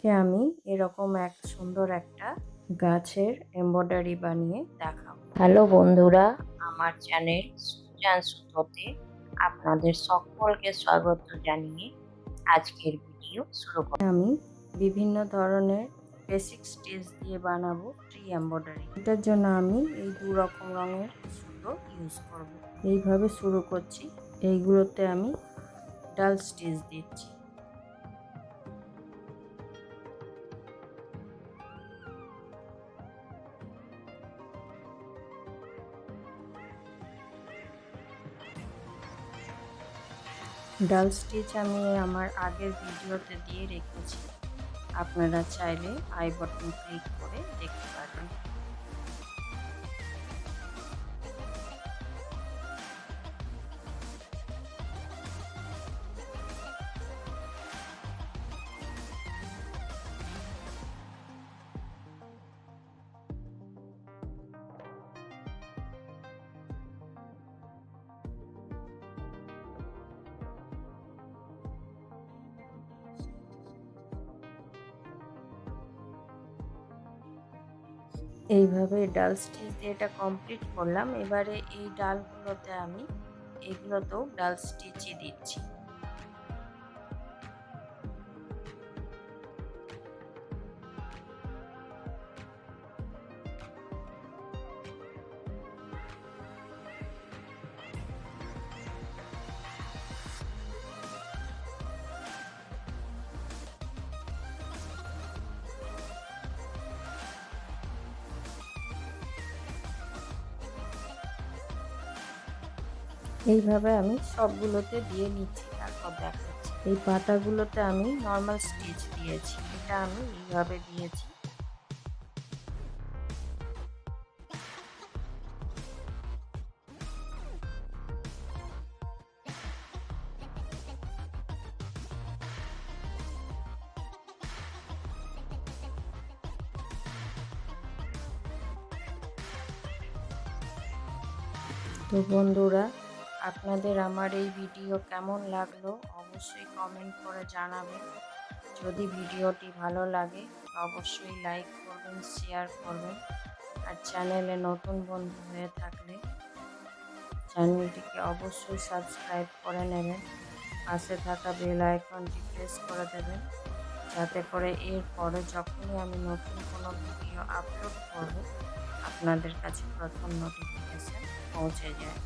আমি এরকম এক সুন্দর একটা গাছের এমব্রয়ডারি বানিয়ে দেখাবো। হ্যালো বন্ধুরা, আমার চ্যানেল সুচ&Sutoতে আপনাদের সকলকে স্বাগত জানিয়ে আজকের ভিডিও শুরু করি। আমি বিভিন্ন ধরনের বেসিক স্টিচ দিয়ে বানাবো ট্রি এমব্রয়ডারি। এটার জন্য আমি এই দু রকম রঙের সুতো ইউজ করব। এইভাবে শুরু করছি। এইগুলোতে আমি ডাল স্টিচ দিচ্ছি। ডাল স্টিচ আমি আমার আগের ভিডিওতে দিয়ে রেখেছি, আপনারা চাইলে আই বাটন ক্লিক করে দেখতে পারেন। এইভাবে ডাল স্টিচ দিয়ে এটা কমপ্লিট করলাম। এবারে এই ডালগুলোতে আমি এগুলোতেও ডাল স্টিচই দিচ্ছি। এইভাবে আমি সবগুলোতে দিয়ে নিচ্ছি, তারপর দেখাচ্ছি। এই পাতাগুলোতে আমি নর্মাল স্টিচ দিয়েছি, এটা আমি এইভাবে দিয়েছি। তো বন্ধুরা, আপনাদের আমার এই ভিডিও কেমন লাগলো অবশ্যই কমেন্ট করে জানাবেন। যদি ভিডিওটি ভালো লাগে অবশ্যই লাইক করবেন, শেয়ার করবেন। আর চ্যানেলে নতুন বন্ধু হয়ে থাকলে চ্যানেলটিকে অবশ্যই সাবস্ক্রাইব করে নেবেন। পাশে থাকা বেল আইকনটি প্রেস করে দেবেন, যাতে করে এরপরে যখনই আমি নতুন কোনো ভিডিও আপলোড করব আপনাদের কাছে প্রথম নোটিফিকেশান পৌঁছে যায়।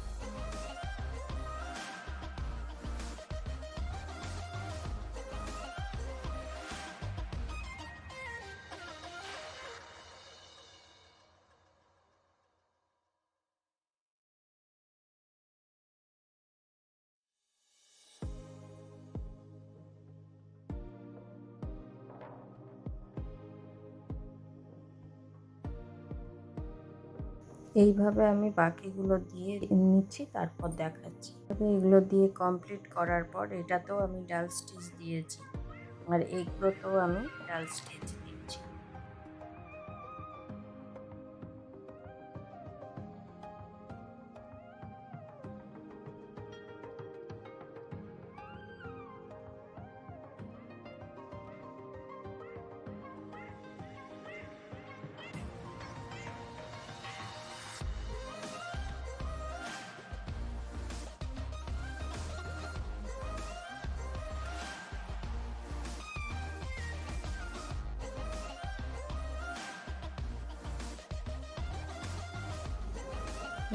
এইভাবে আমি বাকিগুলো দিয়ে নিচ্ছি, তারপর দেখাচ্ছি। তবে এগুলো দিয়ে কমপ্লিট করার পর এটাতেও আমি ডাল স্টিচ দিয়েছি, আর এইগুলোতেও আমি ডাল স্টিচ দিচ্ছি।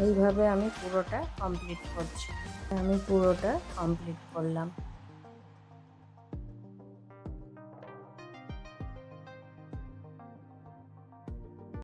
এইভাবে আমি পুরোটা কমপ্লিট করছি। আমি পুরোটা কমপ্লিট করলাম।